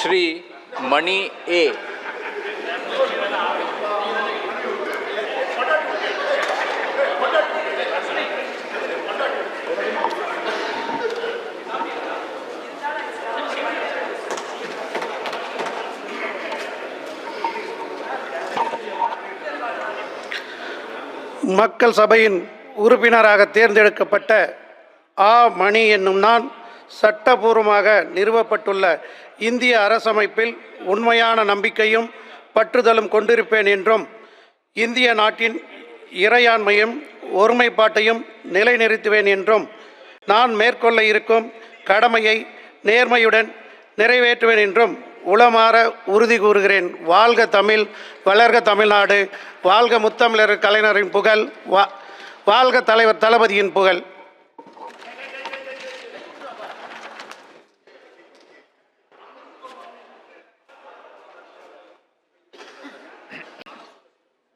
Shri Mani A. மக்கள் சபையின் உறுப்பினராக தேர்ந்தெடுக்கப்பட்ட ஆ. மணி என்னும் நான் சட்டபூர்வமாக நிறுவப்பட்டுள்ள இந்திய அரசமைப்பில் உண்மையான நம்பிக்கையும் பற்றுதலும் கொண்டிருப்பேன் என்றும், இந்திய நாட்டின் இறையாண்மையும் ஒருமைப்பாட்டையும் நிலைநிறுத்துவேன் என்றும், நான் மேற்கொள்ள இருக்கும் கடமையை நேர்மையுடன் நிறைவேற்றுவேன் என்றும் உளமாற உறுதி கூறுகிறேன். வாழ்க தமிழ், வளர்க தமிழ்நாடு, வாழ்க முத்தமிழர் கலைஞரின் புகழ், வாழ்க தலைவர் தளபதியின் புகழ்.